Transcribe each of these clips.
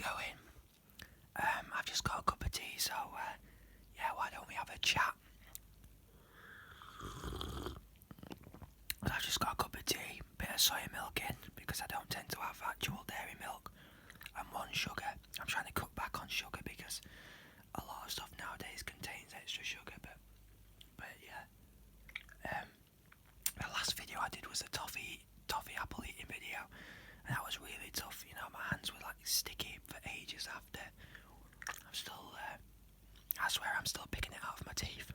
going? I've just got a cup of tea, so yeah, why don't we have a chat? I've just got a cup of tea, bit of soya milk in, because I don't tend to have actual dairy milk, and 1 sugar. I'm trying to cut back on sugar because a lot of stuff nowadays contains extra sugar, but yeah. The last video I did was a toffee apple eating video, and that was really tough. You know, my hands were like sticky for ages after. I'm still, I swear I'm still picking it out of my teeth.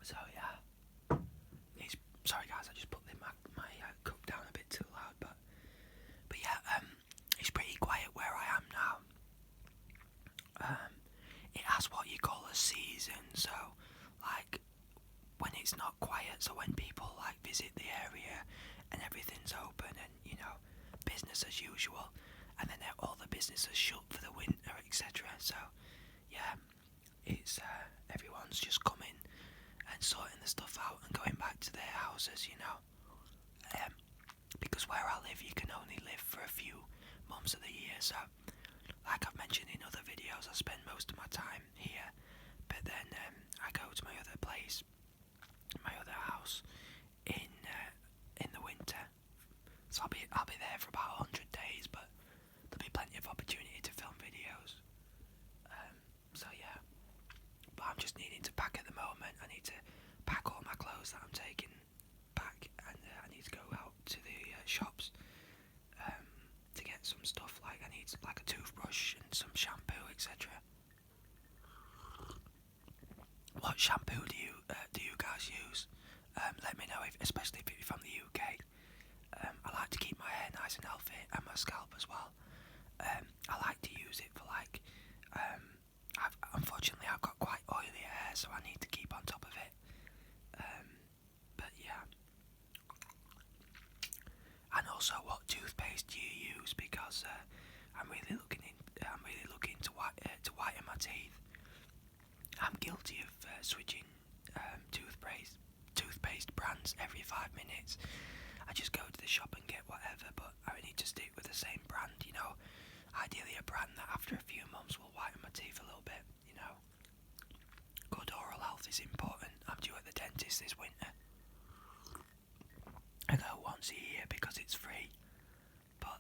So yeah, sorry guys, I just put my cup down a bit too loud, but yeah, it's pretty quiet where I am now. It has what you call a season, so like when it's not quiet, so when people like visit the area and everything's open and you know business as usual, and then all the businesses shut for the winter, etc. So yeah, it's everyone's just coming and sorting the stuff out and going back to their houses, you know. Because where I live, you can only live for a few months of the year, so like I've mentioned in other videos, I spend most of my time here, but then I go to my other place, my other house in the winter. So I'll be there for about 100 days, but there'll be plenty of opportunity to film videos. So yeah, but I'm just needing to pack at the moment. I need to pack all my clothes that I'm taking back, and I need to go out to the shops to get some stuff. Like I need like a toothbrush and some shampoo, etc. What shampoo do you guys use? Let me know, especially if you're from the UK. I like to keep my hair nice and healthy, and my scalp as well. I like to use it for like, unfortunately I've got quite oily hair, so I need to keep on top of it. But yeah. And also, what toothpaste do you use? Because I'm really looking to whiten my teeth. I'm guilty of switching toothpaste brands every 5 minutes. I just go to the shop and get whatever, but I need to stick with the same brand, you know. Ideally a brand that after a few months will whiten my teeth a little bit, you know. Good oral health is important. I'm due at the dentist this winter. I go once a year because it's free, but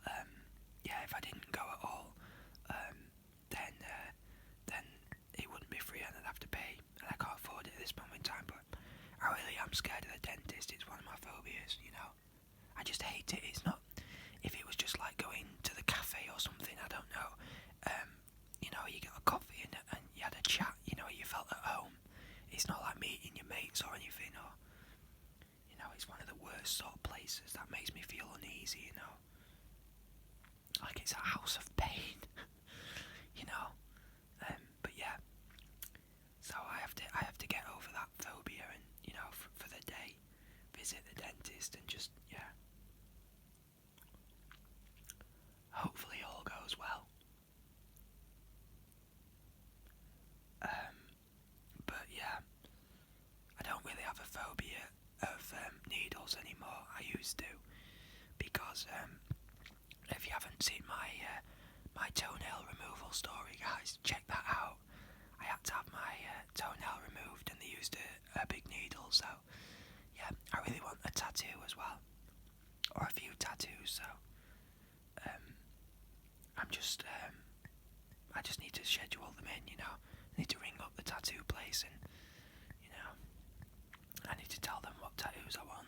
yeah, if I didn't go at all, then it wouldn't be free and I'd have to pay, and I can't afford it at this moment in time. But I really am scared of the dentist. It's one of my phobias, you know. I just hate it. It's not. If it was just like going to the cafe or something, I don't know. You know, you got a coffee and you had a chat. You know, you felt at home. It's not like meeting your mates or anything. Or you know, it's one of the worst sort of places that makes me feel uneasy. You know, like it's a house of pain. You know. But yeah. So I have to get over that phobia and you know for the day, visit the dentist and just yeah. Hopefully all goes well. But yeah, I don't really have a phobia of needles anymore. I used to, because if you haven't seen my toenail removal story, guys, check that out. I had to have my toenail removed, and they used a big needle. So yeah, I really want a tattoo as well, or a few tattoos. So I just need to schedule them in. You know, I need to ring up the tattoo place, and you know, I need to tell them what tattoos I want.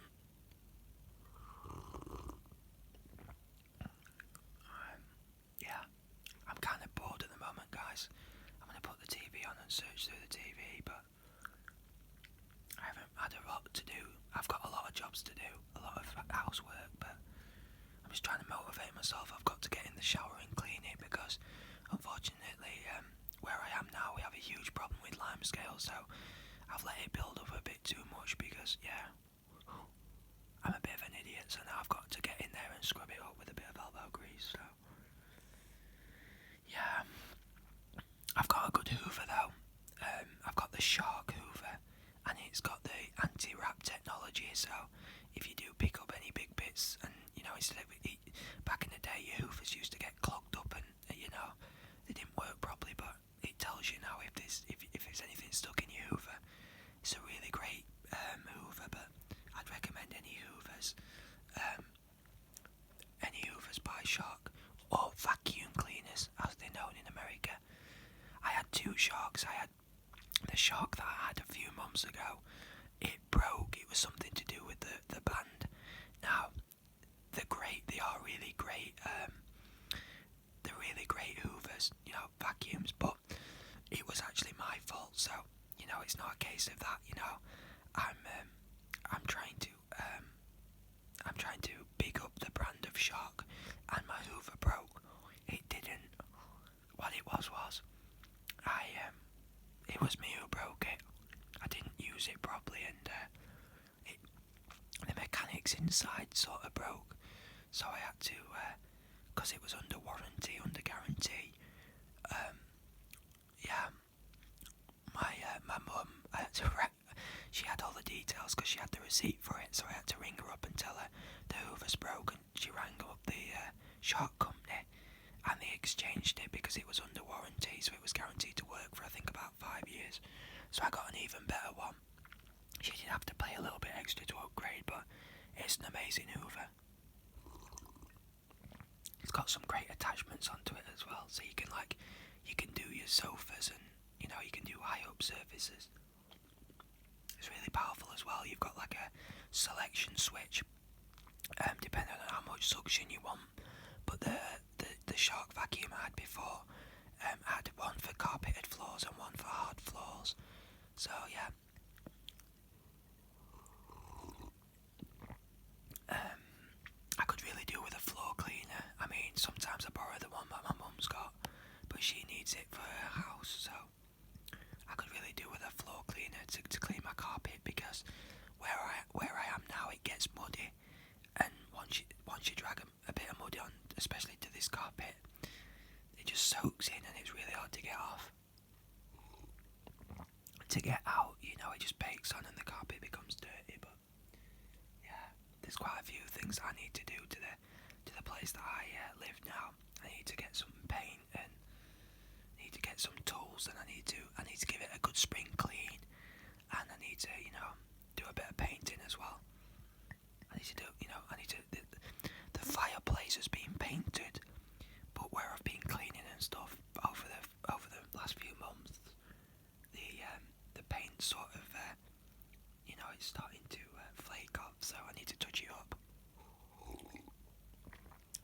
Yeah, I'm kind of bored at the moment, guys. I'm gonna put the TV on and search through the TV, but I haven't had a lot to do. I've got a lot of jobs to do, a lot of housework, but I'm just trying to motivate myself. I've got to get in the shower and clean it because, unfortunately, where I am now, we have a huge problem with limescale, so I've let it build up a bit too much because, yeah, I'm a bit of an idiot, so now I've got to get in there and scrub it up with a bit of elbow grease, so, yeah. I've got a good hoover, though. I've got the Shark hoover, and it's got the anti-wrap technology, so if you do pick up any big bits, and, you know, instead of back in the day, your hoovers used sharks. I had the shark that I had a few months ago. It broke. It was something to do with the band. Now, they are really great. They're really great hoovers, vacuums. But it was actually my fault. So, it's not a case of that. I'm trying to big up the brand of shark, and my hoover broke. It didn't. What it was it was me who broke it. I didn't use it properly, and the mechanics inside sort of broke. So I had to, because it was under warranty, under guarantee. My mum, she had all the details because she had the receipt for it. So I had to ring her up and tell her the hoover's broken. She rang up the shark company, and they exchanged it because it was under warranty, so it was guaranteed to work for I think about 5 years. So I got an even better one. She did have to pay a little bit extra to upgrade, but it's an amazing hoover. It's got some great attachments onto it as well, so you can do your sofas, and you can do high up surfaces. It's really powerful as well. You've got like a selection switch, depending on how much suction you want. But the shark vacuum I had before had one for carpeted floors and one for hard floors. So yeah. I could really do with a floor cleaner. I mean, sometimes I borrow the one that my mum's got, but she needs it for her house, so I could really do with a floor cleaner to clean my carpet, because where I am now, it gets muddy, and once you drag a bit of mud on, especially to this carpet, it just soaks in and it's really hard to get off. To get out, it just bakes on and the carpet becomes dirty. But yeah, there's quite a few things I need to do to the place that I live now. I need to get some paint, and need to get some tools, and I need to give it a good spring clean, and I need to do a bit of painting as well. The fireplace has been painted, but where I've been cleaning and stuff over the last few months, the paint sort of it's starting to flake off, so I need to touch it up.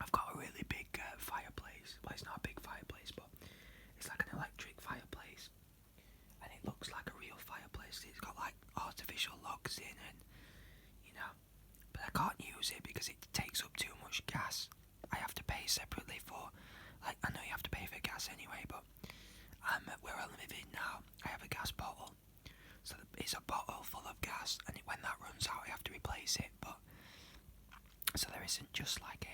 I've got a really big fireplace. Well, it's not a big fireplace, but it's like an electric fireplace, and it looks like a real fireplace. It's got like artificial logs in, and but I can't use it because it takes up too much gas. I have to pay separately for, I know you have to pay for gas anyway, but where I live in now, I have a gas bottle. So it's a bottle full of gas, and when that runs out, I have to replace it. But so there isn't just like a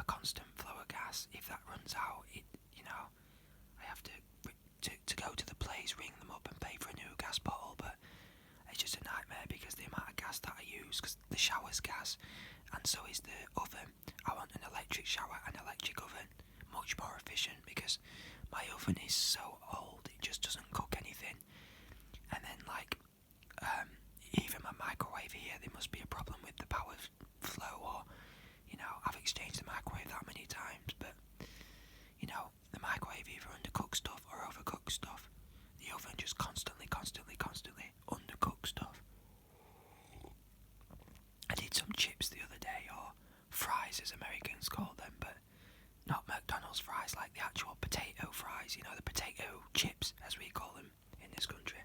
constant flow of gas. If that runs out, I have to go to the place, ring them up, and pay for a new gas bottle. But it's just a nightmare because the amount of gas that I use, because the shower's gas, and so is the oven. I want an electric shower and electric oven, much more efficient, because my oven is so old, it just doesn't cook anything. And then even my microwave here, there must be a problem with the power flow, or I've exchanged the microwave that many times, but the microwave either undercooks stuff or overcooks stuff. The oven just constantly undercooks stuff. I did some chips the other day, or fries as Americans call them, but not McDonald's fries, like the actual potato fries, the potato chips as we call them in this country.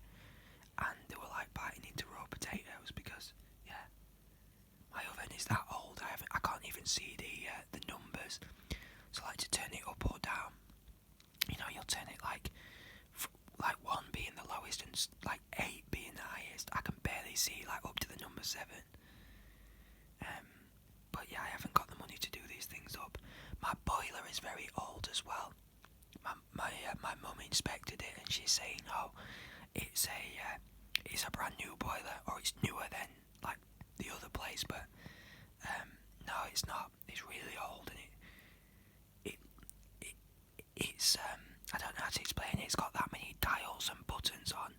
And they were like biting into raw potatoes because, yeah, my oven is that old. I can't even see the numbers. So to turn it up or down, you'll turn it like 1 being the lowest and 8 being the highest. I can barely see up to the number 7. But yeah, I haven't got the money to do these things up. My boiler is very old as well. My mum inspected it, and she's saying, oh, it's a brand new boiler, or it's newer than the other place, but no, it's not. It's really old, and it's I don't know how to explain it. It's got that many dials and buttons on.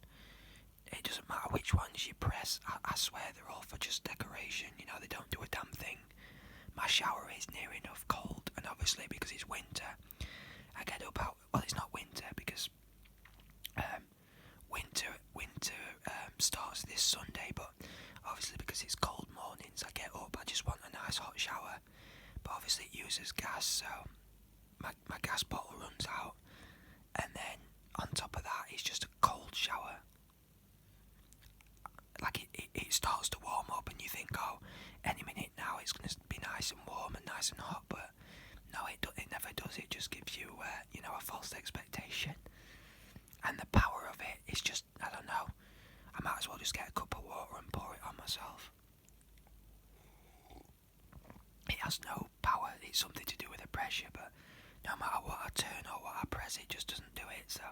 It doesn't matter which ones you press. I swear they're all for just decoration. They don't do a damn thing. My shower is near enough cold, and obviously because it's winter, I get up out. Well, it's not winter because winter starts this Sunday, but obviously because it's cold mornings, I get up. I just want a nice hot shower, but obviously it uses gas, so my gas bottle runs out, and then on top of that, it's just a cold shower. Like it starts to warm up, and you think, oh, any minute now it's going to be nice and warm and nice and hot, but no, it never does. It just gives you, a false expectation. And the power of it is just, I don't know. I might as well just get a cup of water and pour it on myself. It has no power. It's something to do with the pressure, but no matter what I turn or what I press, it just doesn't do it. So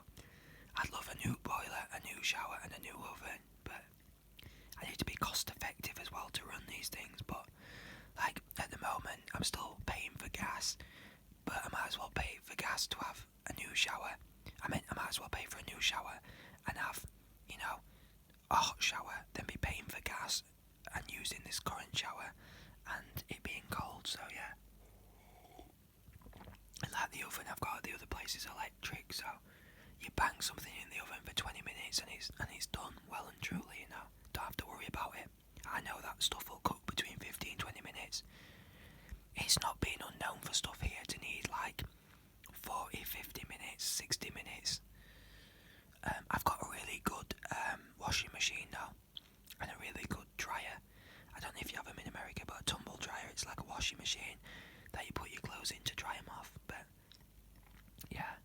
I'd love a new boiler, a new shower, and a new oven, but I need to be cost effective as well to run these things. But like at the moment, I'm still paying for gas, but I might as well pay for gas to have a new shower. I might as well pay for a new shower and have, a hot shower, then be paying for gas and using this current shower and it being cold. So yeah. And like the oven I've got at the other place is electric, so you bang something in the oven for 20 minutes and it's done well and truly, Don't have to worry about it. I know that stuff will cook between 15-20 minutes. It's not been unknown for stuff here to need like 40-50 minutes, 60 minutes. I've got a really good washing machine now, and a really good dryer. I don't know if you have them in America, but a tumble dryer, it's like a washing machine that you put your clothes in to dry them off. But yeah,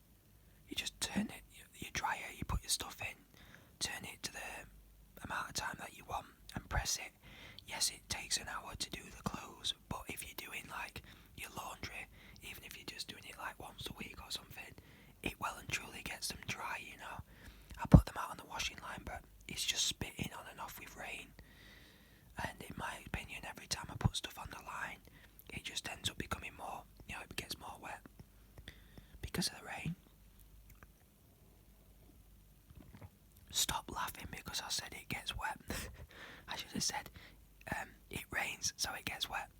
you just turn it, your dryer, you put your stuff in, turn it to the amount of time that you want and press it. Yes, it takes an hour to do the clothes, but if you're doing like your laundry, even if you're just doing it like once a week or something, it well and truly gets them dry, I put them out on the washing line, but it's just spitting on and off with rain. And in my opinion, every time I put stuff on the line, it just ends up becoming more, it gets more wet because of the rain. Stop laughing because I said it gets wet. I should have said it rains, so it gets wet.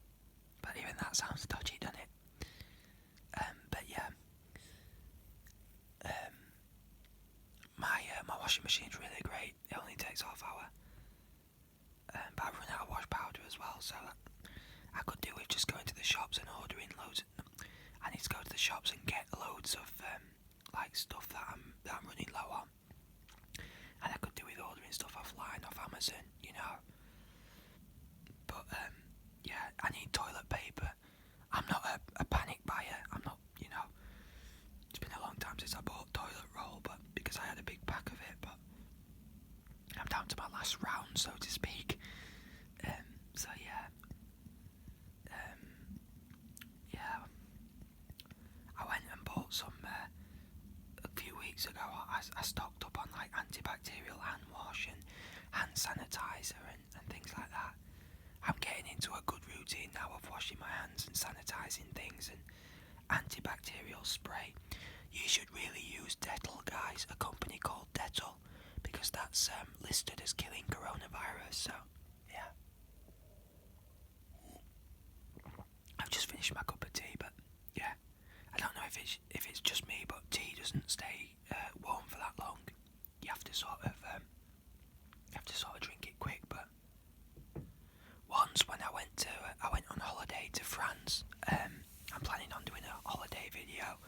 But even that sounds dodgy, doesn't it? But yeah. My washing machine's really great. It only takes half hour. But I run out of wash powder as well, so I could do with just going to the shops and ordering loads. I need to go to the shops and get loads of like stuff that I'm running low on. And I could do with ordering stuff offline off Amazon, But yeah, I need toilet paper. I'm not a panic buyer. I'm not, It's been a long time since I bought toilet roll, but because I had a big pack of it. But I'm down to my last round, so to speak. So yeah. Yeah. I went and bought some a few weeks ago. I stocked up on like antibacterial hand wash and hand sanitizer and things like that. I'm getting into a good routine now of washing my hands and sanitising things and antibacterial spray. You should really use Dettol, guys, a company called Dettol, because that's listed as killing coronavirus, so yeah. I've just finished my cup of tea, but yeah, I don't know if it's just me, but tea doesn't stay warm for that long. You have to sort of drink it quick. But once when I went on holiday to France. I'm planning on doing a holiday video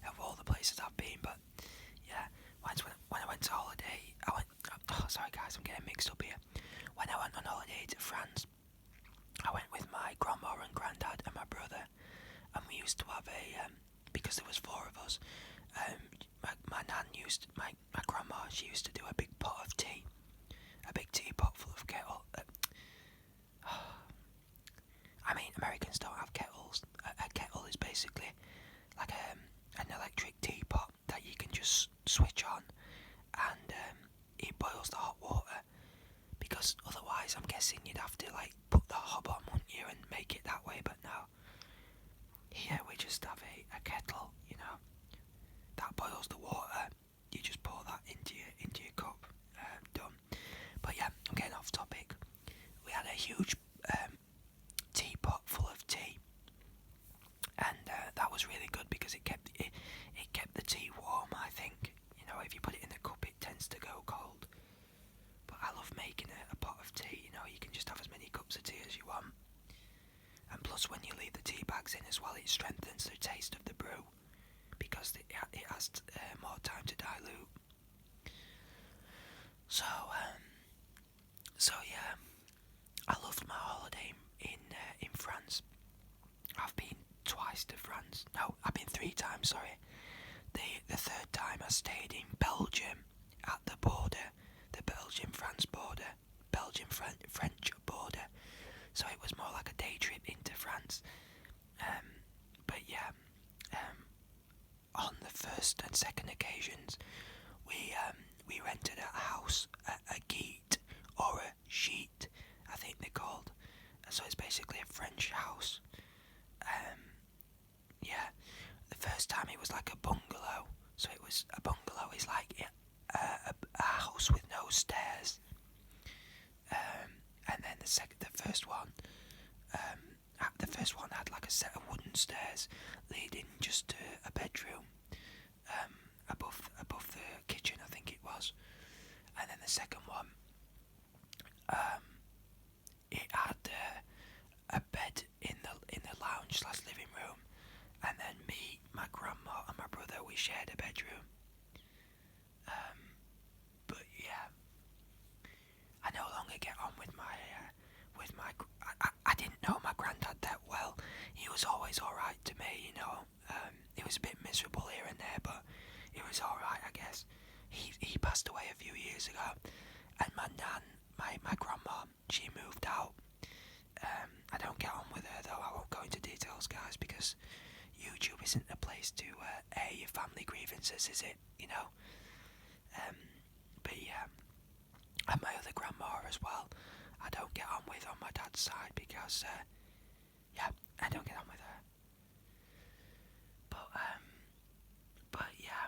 of all the places I've been, but yeah, once when I went to holiday, sorry guys, I'm getting mixed up here. When I went on holiday to France, I went with my grandma and granddad and my brother, and we used to have because there was 4 of us, my nan my grandma, she used to do a big pot of tea, a big teapot full of kettle. I mean, Americans don't have kettles. A kettle is basically like an electric teapot that you can just switch on, and it boils the hot water. Because otherwise, I'm guessing you'd have to like put the hob on, wouldn't you, and make it that way. But no, here we just have a kettle, that boils the water. You just pour that into your cup. Done. But yeah, I'm getting off topic. We had a huge teapot full of tea, and that was really good because it kept because when you leave the tea bags in as well, it strengthens the taste of the brew because it has more time to dilute. So yeah, I loved my holiday in France. I've been twice to France. No, I've been 3 times. Sorry. The third time I stayed in Belgium at the border, the Belgium-France border, Belgium-French border. So it was more like a day trip into France. But yeah, on the first and second occasions, we rented a house, a gîte or a gîte, I think they're called. So it's basically a French house. Yeah, the first time it was like a bungalow. So it was a bungalow is like a house with no stairs. And then the first one had like a set of wooden stairs leading just to a bedroom above the kitchen, I think it was. And then the second one, it had a bed in the lounge / living room, and then me, my grandma, and my brother, we shared a bedroom. But yeah, I no longer get on with my I didn't know my granddad that well. He was always alright to me, you know. It was a bit miserable here and there, but it was alright, I guess. He passed away a few years ago, and my nan, my grandma, she moved out. I don't get on with her though. I won't go into details, guys, because YouTube isn't a place to air your family grievances, is it? You know. But yeah, and my other grandma as well, I don't get on with on my dad's side because yeah, I don't get on with her. But yeah,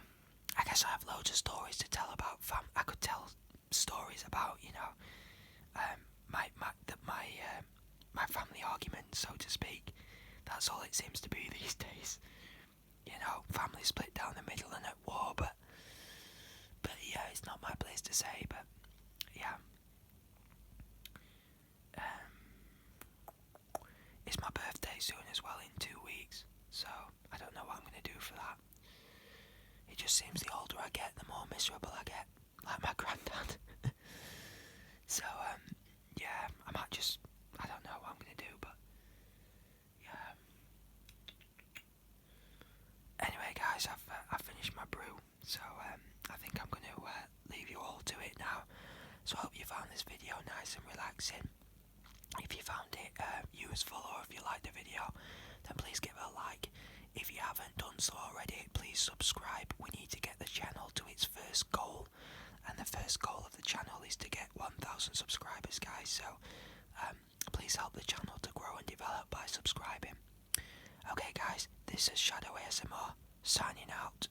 I guess I have loads of stories to tell about I could tell stories about, you know, my family arguments, so to speak. That's all it seems to be these days. You know, family split down the middle and at war, but yeah, it's not my place to say, but yeah. It's my birthday soon as well, in 2 weeks, so I don't know what I'm going to do for that. It just seems the older I get, the more miserable I get, like my granddad. So, yeah, I don't know what I'm going to do, but yeah. Anyway, guys, I've finished my brew, so I think I'm going to leave you all to it now. So I hope you found this video nice and relaxing. If you found it useful, or if you liked the video, then please give it a like. If you haven't done so already, please subscribe. We need to get the channel to its first goal, and the first goal of the channel is to get 1,000 subscribers, guys. So please help the channel to grow and develop by subscribing. Okay, guys, this is Shadow ASMR signing out.